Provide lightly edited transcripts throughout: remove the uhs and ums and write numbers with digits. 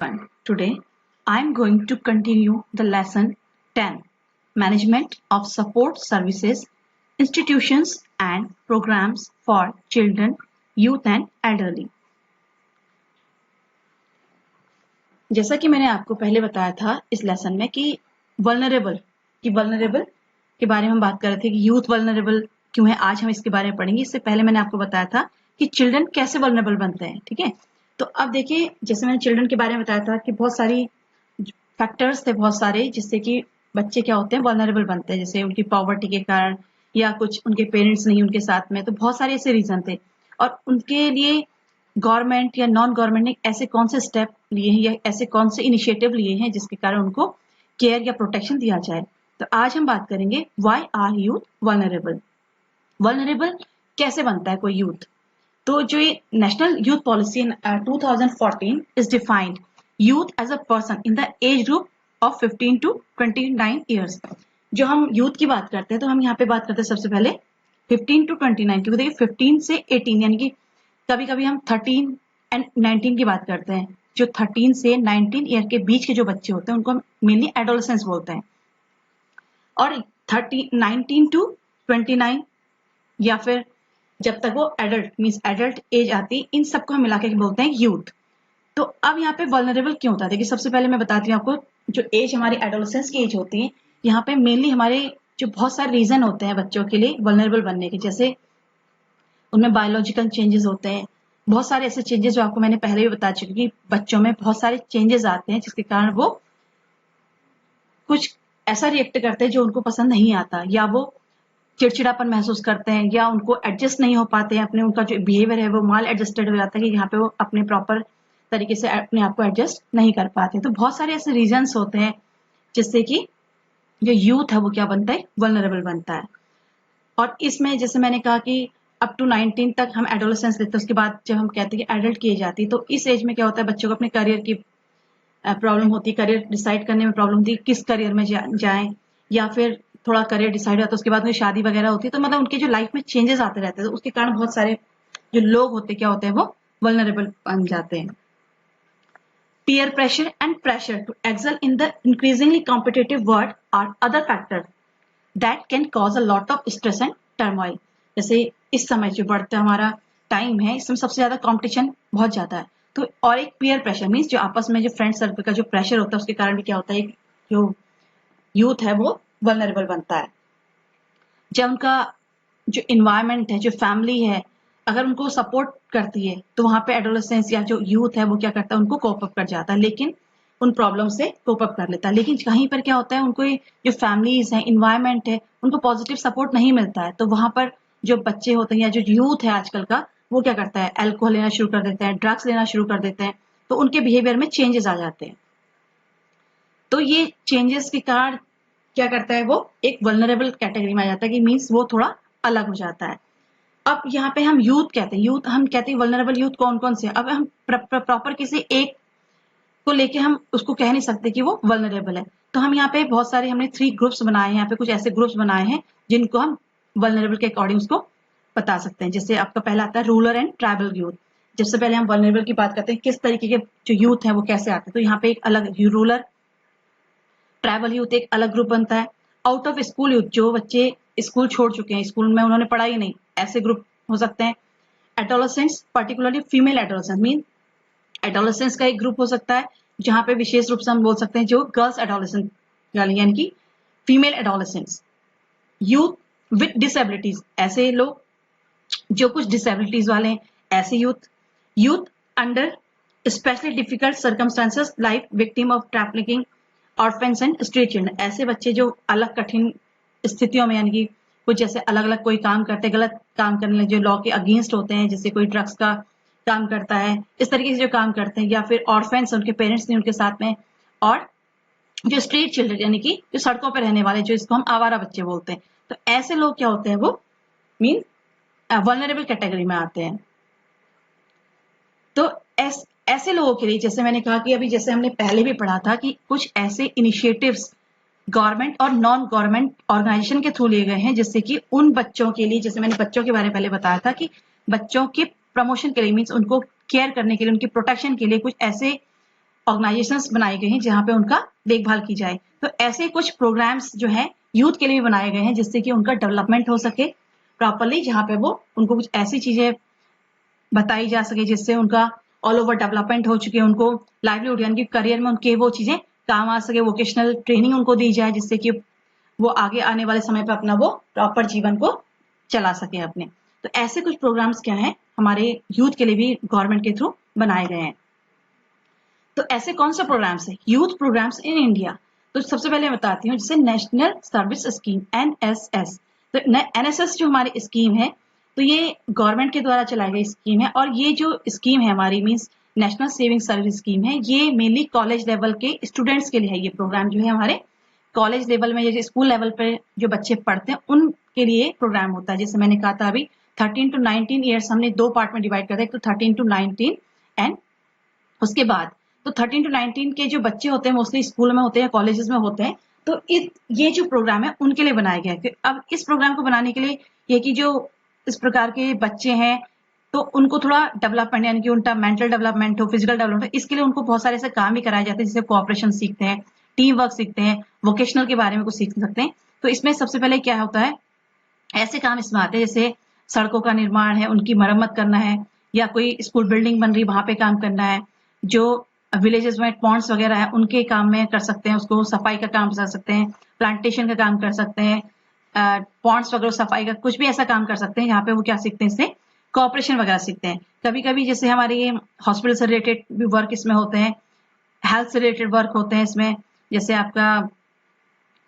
Today, I am going to continue the lesson 10 Management of Support Services, Institutions and Programs for Children, Youth and Elderly. जैसा कि मैंने आपको पहले बताया था इस लेसन में कि वल्नरेबल के बारे में हम बात कर रहे थे कि यूथ वल्नरेबल क्यों है। आज हम इसके बारे में पढ़ेंगे। इससे पहले मैंने आपको बताया था कि चिल्ड्रन कैसे वल्नरेबल बनते हैं। ठीक है, तो अब देखिए, जैसे मैंने चिल्ड्रन के बारे में बताया था कि बहुत सारी फैक्टर्स थे, बहुत सारे, जिससे कि बच्चे क्या होते हैं, वल्नरेबल बनते हैं। जैसे उनकी पॉवर्टी के कारण या कुछ उनके पेरेंट्स नहीं उनके साथ में, तो बहुत सारे ऐसे रीजन थे। और उनके लिए गवर्नमेंट या नॉन गवर्नमेंट ने ऐसे कौन से स्टेप लिए हैं या ऐसे कौन से इनिशिएटिव लिए हैं जिसके कारण उनको केयर या प्रोटेक्शन दिया जाए। तो आज हम बात करेंगे व्हाई आर यूथ वल्नरेबल कैसे बनता है कोई यूथ। तो जो ये national youth policy 2014 is defined youth as a person in the age group of 15 to 29 years. जो हम यूथ की बात करते हैं तो हम यहाँ पे बात करते हैं सबसे पहले 15 to 29, क्योंकि देखिए 15 से 18 यानी कि कभी कभी हम 13 एंड 19 की बात करते हैं। जो 13 से 19 ईयर के बीच के जो बच्चे होते हैं उनको हम मेनली एडोलेसेंस बोलते हैं। और 19 to 29 या फिर जब तक वो एडल्ट मीन्स एडल्ट एज आती, इन सबको हम मिला के बोलते हैं यूथ। तो अब यहाँ पे वल्नरेबल क्यों होता है? देखिए, सबसे पहले मैं बताती हूँ आपको, जो एज हमारी एडोलेसेंस की एज होती है, यहाँ पे मेनली हमारे जो बहुत सारे रीजन होते हैं बच्चों के लिए वल्नरेबल बनने के। जैसे उनमें बायोलॉजिकल चेंजेस होते हैं, बहुत सारे ऐसे चेंजेस जो आपको मैंने पहले भी बता चुकी कि बच्चों में बहुत सारे चेंजेस आते हैं जिसके कारण वो कुछ ऐसा रिएक्ट करते हैं जो उनको पसंद नहीं आता, या वो चिड़चिड़ापन महसूस करते हैं, या उनको एडजस्ट नहीं हो पाते हैं अपने, उनका जो बिहेवियर है वो माल एडजस्टेड हो जाता है कि यहाँ पे वो अपने प्रॉपर तरीके से अपने आप को एडजस्ट नहीं कर पाते। तो बहुत सारे ऐसे रीजंस होते हैं जिससे कि जो यूथ है वो क्या बनता है, वल्नरेबल बनता है। और इसमें जैसे मैंने कहा कि अप टू 19 तक हम एडोलेसेंस लेते हैं, उसके बाद जब हम कहते हैं कि एडल्ट की एज आती है, तो इस एज में क्या होता है, बच्चों को अपने करियर की प्रॉब्लम होती है, करियर डिसाइड करने में प्रॉब्लम होती है, किस करियर में जाएं, या फिर थोड़ा करियर डिसाइड होता है उसके बाद में शादी वगैरह होती है। तो मतलब उनके जो लाइफ में चेंजेस आते रहते हैं, तो उसके कारण बहुत सारे जो लोग होते क्या होते हैं, वो वल्नरेबल बन जाते हैं। Peer pressure and pressure to excel in the increasingly competitive world are other factors that can cause a lot of stress and turmoil. जैसे इस समय जो बढ़ता हमारा टाइम है, इसमें सबसे ज्यादा कंपटीशन बहुत ज्यादा है। तो और एक पीयर प्रेशर मीन्स जो आपस में जो फ्रेंड सर्कल का जो प्रेशर होता है, उसके कारण भी क्या होता है, जो यूथ है वो वल्नरेबल बनता है। जब उनका जो इन्वायरमेंट है, जो फैमिली है, अगर उनको सपोर्ट करती है, तो वहां पे एडोलेसेंस या जो यूथ है वो क्या करता है, उनको कोप अप कर जाता है, लेकिन उन प्रॉब्लम से कोप अप कर लेता है। लेकिन कहीं पर क्या होता है, उनको जो फैमिलीज है, इन्वायरमेंट है, उनको पॉजिटिव सपोर्ट नहीं मिलता है, तो वहां पर जो बच्चे होते हैं या जो यूथ है आजकल का, वो क्या करता है, एल्कोहल लेना शुरू कर देते हैं, ड्रग्स लेना शुरू कर देते हैं, तो उनके बिहेवियर में चेंजेस आ जाते हैं। तो ये चेंजेस के कारण क्या करता है, वो एक वल्नरेबल कैटेगरी में आ जाता है, कि मीन्स वो थोड़ा अलग हो जाता है। अब यहाँ पे हम यूथ कहते हैं, हम कहते हैं वल्नरेबल यूथ कौन कौन से। अब हम प्रॉपर किसी एक को लेके हम उसको कह नहीं सकते कि वो वल्नरेबल है। तो हम यहाँ पे बहुत सारे हमने 3 ग्रुप्स बनाए हैं, यहाँ पे कुछ ऐसे ग्रुप्स बनाए हैं जिनको हम वल्नरेबल के अकॉर्डिंग उसको बता सकते हैं। जैसे आपका पहला आता है रूरल एंड ट्राइबल यूथ। सबसे पहले हम वल्नरेबल की बात करते हैं, किस तरीके के जो यूथ है वो कैसे आते हैं। तो यहाँ पे एक अलग रूरल ट्राइबल यूथ एक अलग ग्रुप बनता है। आउट ऑफ स्कूल यूथ, जो बच्चे स्कूल छोड़ चुके हैं, स्कूल में उन्होंने पढ़ाई नहीं, ऐसे ग्रुप हो सकते हैं। Adolescents, particularly female adolescent mean adolescence का एक ग्रुप हो सकता है, जहां पे विशेष रूप से हम बोल सकते हैं जो गर्ल्स एडोलेसेंट यानी कि female adolescents. Youth with disabilities, ऐसे लोग जो कुछ डिसेबिलिटीज वाले हैं, ऐसे youth under specially difficult circumstances like victim of trafficking, orphans and street children, ऐसे बच्चे जो अलग कठिन स्थितियों में, यानी कि कुछ जैसे अलग अलग कोई काम करते हैं, गलत काम करने जो लॉ के अगेंस्ट होते हैं, जैसे कोई ड्रग्स का काम करता है, इस तरीके से जो काम करते हैं, या फिर ऑर्फेन्स, उनके पेरेंट्स नहीं उनके साथ में, और जो स्ट्रीट चिल्ड्रन यानी कि जो सड़कों पर रहने वाले, जो इसको हम आवारा बच्चे बोलते हैं। तो ऐसे लोग क्या होते हैं, वो मीन वल्नरेबल कैटेगरी में आते हैं। तो ऐसे लोगों के लिए, जैसे मैंने कहा कि अभी जैसे हमने पहले भी पढ़ा था कि कुछ ऐसे इनिशिएटिव्स गवर्नमेंट और नॉन गवर्नमेंट ऑर्गेनाइजेशन के थ्रू लिए गए हैं, जिससे कि उन बच्चों के लिए, जैसे मैंने बच्चों के बारे में पहले बताया था कि बच्चों के प्रमोशन के लिए मीन्स उनको केयर करने के लिए, उनकी प्रोटेक्शन के लिए कुछ ऐसे ऑर्गेनाइजेशंस बनाए गए हैं जहाँ पे उनका देखभाल की जाए। तो ऐसे कुछ प्रोग्राम्स जो है यूथ के लिए बनाए गए हैं जिससे कि उनका डेवलपमेंट हो सके प्रॉपरली, जहाँ पे वो उनको कुछ ऐसी चीजें बताई जा सके जिससे उनका ऑल ओवर डेवलपमेंट हो चुके, उनको लाइवलीहुड यानी कि करियर में उनके वो चीजें काम आ सके, वोकेशनल ट्रेनिंग उनको दी जाए जिससे कि वो आगे आने वाले समय पर अपना वो प्रॉपर जीवन को चला सके अपने। तो ऐसे कुछ प्रोग्राम्स क्या हैं हमारे यूथ के लिए भी गवर्नमेंट के थ्रू बनाए गए हैं। तो ऐसे कौन से प्रोग्राम्स हैं यूथ प्रोग्राम्स इन इंडिया? तो सबसे पहले बताती हूँ जैसे नेशनल सर्विस स्कीम NSS। तो NSS जो हमारी स्कीम है तो ये गवर्नमेंट के द्वारा चलाई गई स्कीम है, और ये जो स्कीम है हमारी means national saving service scheme है, ये मेनली कॉलेज लेवल के स्टूडेंट्स के लिए है। ये प्रोग्राम जो है हमारे कॉलेज लेवल में, जैसे स्कूल लेवल पे जो बच्चे पढ़ते हैं उनके लिए प्रोग्राम होता है। जैसे मैंने कहा था अभी 13 to 19 ईयर्स हमने दो पार्ट में डिवाइड करते हैं, तो 13 to 19 एंड उसके बाद तो 13 to 19 के जो बच्चे होते हैं मोस्टली स्कूल में होते हैं, कॉलेजेस में होते हैं। तो ये जो प्रोग्राम है उनके लिए बनाया गया है। अब इस प्रोग्राम को बनाने के लिए ये कि जो इस प्रकार के बच्चे हैं तो उनको थोड़ा डेवलपमेंट यानी कि उनका मेंटल डेवलपमेंट हो, फिजिकल डेवलपमेंट हो, इसके लिए उनको बहुत सारे ऐसे काम भी कराए जाते हैं जैसे कोऑपरेशन सीखते हैं, टीम वर्क सीखते हैं, वोकेशनल के बारे में कुछ सीख सकते हैं। तो इसमें सबसे पहले क्या होता है, ऐसे काम इसमें आते हैं जैसे सड़कों का निर्माण है उनकी मरम्मत करना है, या कोई स्कूल बिल्डिंग बन रही वहां पे काम करना है, जो विलेजेस में पॉन्ड्स वगैरह है उनके काम में कर सकते हैं, उसको सफाई का काम कर सकते हैं, प्लांटेशन का काम कर सकते हैं, पॉन्ड्स वगैरह सफाई का कुछ भी ऐसा काम कर सकते हैं। यहाँ पे वो क्या सीखते हैं, इससे कोऑपरेशन वगैरह सीखते हैं। कभी कभी जैसे हमारे हॉस्पिटल से रिलेटेड भी वर्क इसमें होते हैं, हेल्थ से रिलेटेड वर्क होते हैं इसमें, जैसे आपका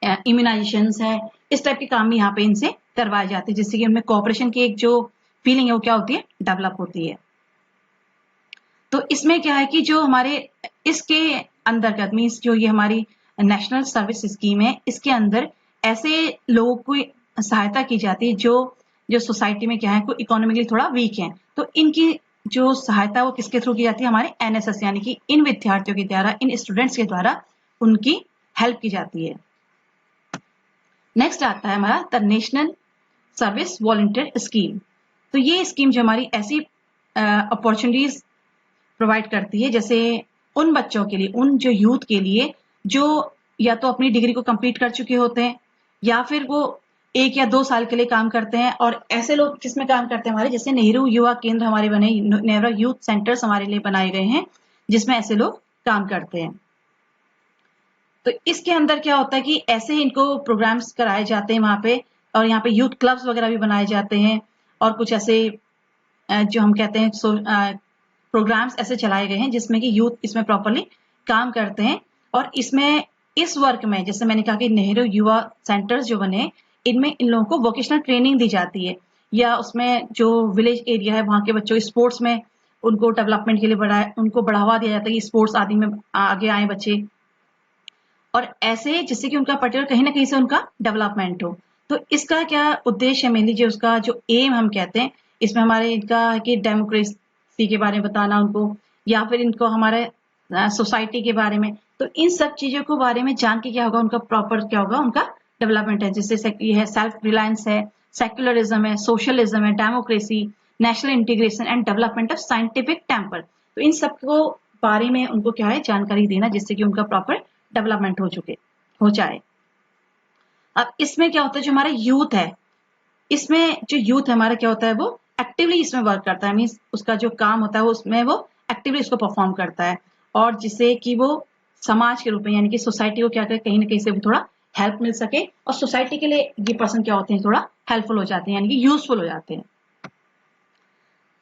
इम्यूनाइजेशन है, इस टाइप के काम भी यहाँ पे इनसे करवाए जाते हैं जिससे कि उनमें कोऑपरेशन की एक जो फीलिंग है वो क्या होती है, डेवलप होती है। तो इसमें क्या है कि जो हमारे इसके अंतर्गत मीन्स जो ये हमारी नेशनल सर्विस स्कीम है इसके अंदर ऐसे लोगों को सहायता की जाती है जो जो सोसाइटी में क्या है कोई इकोनॉमिकली थोड़ा वीक है। तो इनकी जो सहायता वो किसके थ्रू की जाती है, हमारे NSS यानी कि इन विद्यार्थियों के द्वारा, इन स्टूडेंट्स के द्वारा उनकी हेल्प की जाती है। नेक्स्ट आता है हमारा the national service volunteer scheme. तो ये स्कीम जो हमारी ऐसी अपॉर्चुनिटीज प्रोवाइड करती है जैसे उन बच्चों के लिए, उन जो यूथ के लिए जो या तो अपनी डिग्री को कंप्लीट कर चुके होते हैं या फिर वो 1 या 2 साल के लिए काम करते हैं। और ऐसे लोग किसमें काम करते हैं, हमारे जैसे नेहरू युवा केंद्र हमारे बने, नेहरू यूथ सेंटर्स हमारे लिए बनाए गए हैं जिसमें ऐसे लोग काम करते हैं। तो इसके अंदर क्या होता है कि ऐसे इनको प्रोग्राम्स कराए जाते हैं वहां पे, और यहाँ पे यूथ क्लब्स वगैरह भी बनाए जाते हैं, और कुछ ऐसे जो हम कहते हैं प्रोग्राम्स ऐसे चलाए गए हैं जिसमें कि यूथ इसमें प्रॉपरली काम करते हैं। और इसमें इस वर्क में जैसे मैंने कहा कि नेहरू युवा सेंटर्स जो बने इनमें इन लोगों को वोकेशनल ट्रेनिंग दी जाती है, या उसमें जो विलेज एरिया है वहां के बच्चों स्पोर्ट्स में उनको डेवलपमेंट के लिए उनको बढ़ावा दिया जाता है कि स्पोर्ट्स आदि में आगे आए बच्चे, और ऐसे जिससे कि उनका पर्टिकुलर कहीं ना कहीं से उनका डेवलपमेंट हो। तो इसका क्या उद्देश्य है, मेनली जो उसका जो एम हम कहते हैं इसमें हमारे इनका है कि डेमोक्रेसी के बारे में बताना उनको, या फिर इनको हमारे सोसाइटी के बारे में। तो इन सब चीजों को बारे में जान के क्या होगा, उनका प्रॉपर क्या होगा, उनका डेवलपमेंट है। जैसे ये है सेल्फ रिलायंस है, सेक्युलरिज्म है, सोशलिज्म है, democracy, national integration and development of scientific temper. तो इन सबको बारे में उनको क्या है जानकारी देना जिससे कि उनका प्रॉपर डेवलपमेंट हो जाए। अब इसमें क्या होता है, जो हमारा यूथ है इसमें जो यूथ है हमारा क्या होता है, वो एक्टिवली इसमें वर्क करता है, मीन्स उसका जो काम होता है वो उसमें वो एक्टिवली इसको परफॉर्म करता है, और जिससे कि वो समाज के रूप में यानी कि सोसाइटी को क्या करे, कहीं ना कहीं से भी थोड़ा हेल्प मिल सके, और सोसाइटी के लिए ये पर्सन क्या होते हैं, थोड़ा हेल्पफुल हो जाते हैं यानी कि यूजफुल हो जाते हैं।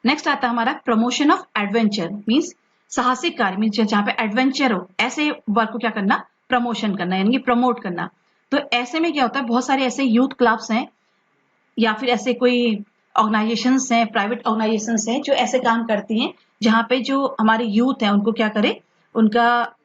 नेक्स्ट आता है हमारा प्रमोशन ऑफ एडवेंचर, मीन्स साहसिक कार्य, मीन्स जहाँ पे एडवेंचर हो ऐसे वर्क को क्या करना, प्रमोशन करना यानी कि प्रमोट करना। तो ऐसे में क्या होता है, बहुत सारे ऐसे यूथ क्लब्स हैं या फिर ऐसे कोई ऑर्गेनाइजेशंस हैं, प्राइवेट ऑर्गेनाइजेशंस हैं जो ऐसे काम करती हैं जहाँ पे जो हमारे यूथ है उनको क्या करे, उनका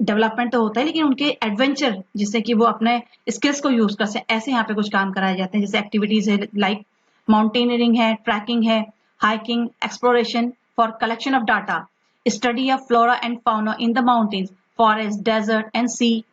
डेवलपमेंट तो होता है लेकिन उनके एडवेंचर जिससे कि वो अपने स्किल्स को यूज कर सकें, ऐसे यहाँ पे कुछ काम कराए जाते हैं। जैसे एक्टिविटीज है लाइक माउंटेनियरिंग है, ट्रैकिंग है, hiking, exploration for collection of data, study of flora and fauna in the mountains, forest, desert and sea.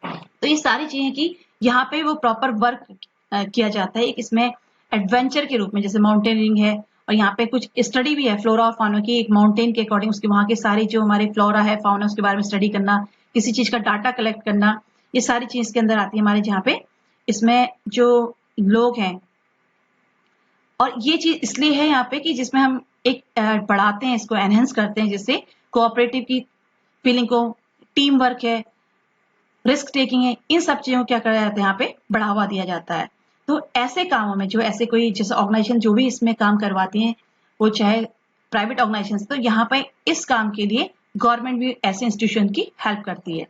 तो ये सारी चीजें कि यहाँ पे वो प्रॉपर वर्क किया जाता है एक इसमें एडवेंचर के रूप में, जैसे माउंटेनियरिंग है और यहाँ पे कुछ स्टडी भी है फ्लोरा और फाउना की, एक माउंटेन के अकॉर्डिंग उसके वहाँ के सारे जो हमारे फ्लोरा है फाउना उसके बारे में स्टडी करना, किसी चीज का डाटा कलेक्ट करना, ये सारी चीज के अंदर आती है हमारे जहाँ पे इसमें जो लोग हैं। और ये चीज इसलिए है यहाँ पे कि जिसमें हम एक बढ़ाते हैं, इसको एनहेंस करते हैं, जिससे कोऑपरेटिव की फीलिंग को, टीम वर्क है, रिस्क टेकिंग है, इन सब चीजों को क्या करा जाता है यहाँ पे बढ़ावा दिया जाता है। तो ऐसे कामों में जो ऐसे कोई जैसे ऑर्गेनाइजेशन जो भी इसमें काम करवाती हैं, वो चाहे प्राइवेट ऑर्गेनाइजेशन, तो यहाँ पे इस काम के लिए गवर्नमेंट भी ऐसे इंस्टीट्यूशन की हेल्प करती है।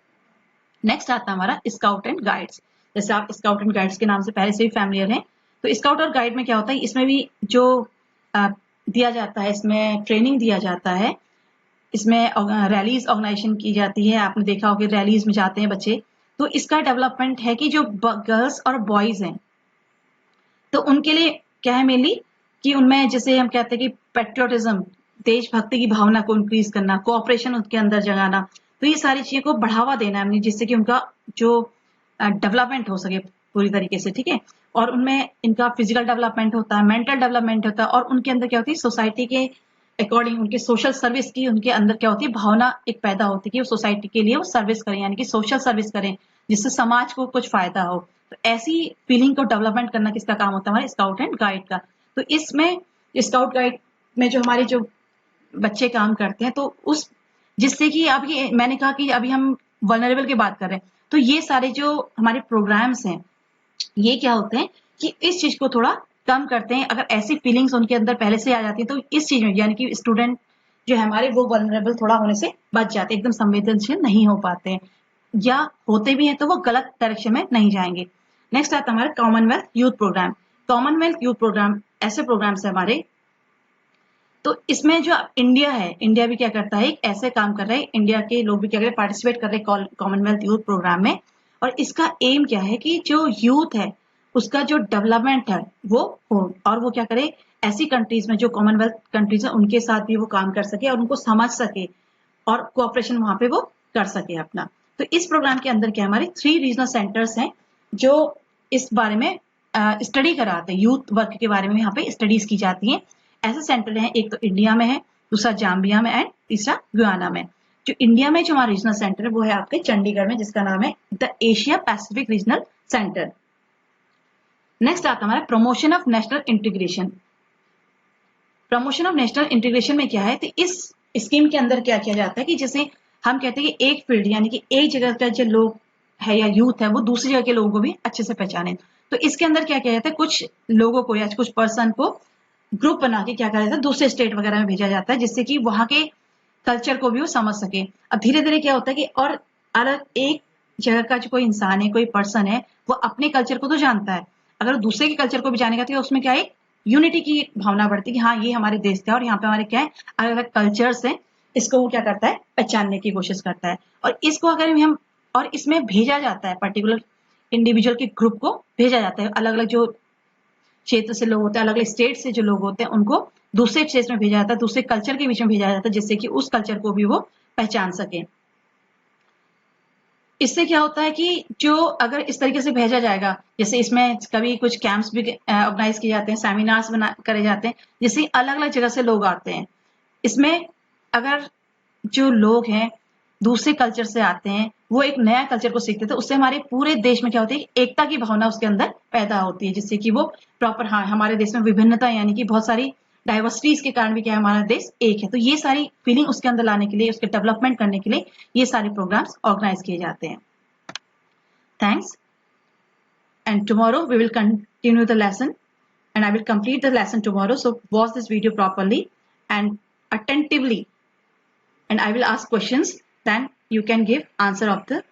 नेक्स्ट आता है हमारा स्काउट एंड गाइड्स। जैसे आप स्काउट एंड गाइड्स के नाम से पहले से भी फैमिलियर हैं, तो स्काउट और गाइड में क्या होता है, इसमें भी जो दिया जाता है, इसमें ट्रेनिंग दिया जाता है, इसमें रैलीज ऑर्गेनाइजेशन की जाती है। आपने देखा होगा रैलीज में जाते हैं बच्चे, तो इसका डेवलपमेंट है कि जो गर्ल्स और बॉयज हैं तो उनके लिए क्या है मेनली कि उनमें जैसे हम कहते हैं कि पेट्रियोटिज्म, देशभक्ति की भावना को इंक्रीज करना, कोऑपरेशन उनके अंदर जगाना, तो ये सारी चीजों को बढ़ावा देना है जिससे कि उनका जो डेवलपमेंट हो सके पूरी तरीके से, ठीक है। और उनमें इनका फिजिकल डेवलपमेंट होता है, मेंटल डेवलपमेंट होता है, और उनके अंदर क्या होती है सोसाइटी के अकॉर्डिंग उनके सोशल सर्विस की उनके अंदर क्या होती है भावना एक पैदा होती है कि वो सोसाइटी के लिए वो सर्विस करें, यानी कि सोशल सर्विस करें जिससे समाज को कुछ फायदा हो। तो ऐसी फीलिंग को डेवलपमेंट करना किसका काम होता है, हमारे स्काउट एंड गाइड का। तो इसमें स्काउट गाइड में जो हमारे जो बच्चे काम करते हैं, तो उस जिससे कि अभी मैंने कहा कि अभी हम वल्नरेबल की बात कर रहे हैं, तो ये सारे जो हमारे प्रोग्राम्स हैं ये क्या होते हैं कि इस चीज को थोड़ा कम करते हैं। अगर ऐसी फीलिंग्स उनके अंदर पहले से आ जाती है तो इस चीज में यानी कि स्टूडेंट जो है हमारे वो वल्नरेबल थोड़ा होने से बच जाते हैं, एकदम संवेदनशील नहीं हो पाते हैं, या होते भी हैं तो वो गलत डायरेक्शन में नहीं जाएंगे। नेक्स्ट आता है हमारा Commonwealth youth programme. Commonwealth youth programme ऐसे प्रोग्राम्स है हमारे, तो इसमें जो इंडिया है, इंडिया भी क्या करता है, एक ऐसे काम कर रहा है, इंडिया के लोग भी क्या कर रहे हैं, पार्टिसिपेट कर रहे हैं कॉमनवेल्थ यूथ प्रोग्राम में। और इसका एम क्या है कि जो यूथ है उसका जो डेवलपमेंट है वो हो, और वो क्या करे ऐसी कंट्रीज में जो कॉमनवेल्थ कंट्रीज है उनके साथ भी वो काम कर सके और उनको समझ सके और कोऑपरेशन वहां पे वो कर सके अपना। तो इस प्रोग्राम के अंदर क्या हमारे 3 रीजनल सेंटर्स हैं जो इस बारे में स्टडी कराते हैं, यूथ वर्क के बारे में यहाँ पे स्टडीज की जाती हैं। ऐसे सेंटर हैं, एक तो इंडिया में है, दूसरा जाम्बिया में एंड तीसरा गुयाना में। जो इंडिया में जो हमारा रीजनल सेंटर है वो है आपके चंडीगढ़ में, जिसका नाम है the Asia Pacific regional centre. Next आता हमारा promotion of national integration. Promotion of national integration में क्या है, तो इस स्कीम के अंदर क्या किया जाता है कि जैसे हम कहते हैं कि एक फील्ड यानी कि एक जगह का जो लोग है या यूथ है वो दूसरी जगह के लोगों को भी अच्छे से पहचाने। तो इसके अंदर क्या किया जाता है, कुछ लोगों को या कुछ पर्सन को ग्रुप बना के क्या करा जाता है दूसरे स्टेट वगैरह में भेजा जाता है, जिससे कि वहां के कल्चर को भी वो समझ सके। अब धीरे धीरे क्या होता है कि और अलग एक जगह का जो कोई इंसान है, कोई पर्सन है, वो अपने कल्चर को तो जानता है, अगर दूसरे के कल्चर को भी जानेगा तो उसमें क्या है यूनिटी की भावना बढ़ती है कि हाँ ये हमारे देश का और यहाँ पे हमारे क्या है अलग अलग कल्चर्स हैं, इसको वो क्या करता है पहचानने की कोशिश करता है। और इसको अगर हम और इसमें भेजा जाता है पर्टिकुलर इंडिविजुअल के ग्रुप को भेजा जाता है, अलग अलग जो क्षेत्र से लोग होते हैं, अलग अलग स्टेट से जो लोग होते हैं उनको दूसरे स्टेट में भेजा जाता है, दूसरे कल्चर के बीच में भेजा जाता है, जिससे कि उस कल्चर को भी वो पहचान सके। इससे क्या होता है कि जो अगर इस तरीके से भेजा जाएगा, जैसे इसमें कभी कुछ कैंप्स भी ऑर्गेनाइज किए जाते हैं, सेमिनार्स करे जाते हैं, जिससे अलग अलग जगह से लोग आते हैं। इसमें अगर जो लोग हैं दूसरे कल्चर से आते हैं, वो एक नया कल्चर को सीखते थे, उससे हमारे पूरे देश में क्या होती है एकता की भावना उसके अंदर पैदा होती है, जिससे कि वो प्रॉपर हाँ हमारे देश में विभिन्नता यानी कि बहुत सारी डाइवर्सिटीज के कारण भी क्या हमारा देश एक है। तो ये सारी फीलिंग उसके अंदर लाने के लिए, उसके डेवलपमेंट करने के लिए ये सारे प्रोग्राम्स ऑर्गेनाइज किए जाते हैं। Thanks, and tomorrow we will continue the lesson and I will complete the lesson tomorrow. So watch this video properly and attentively, and I will ask questions, then you can give answer of the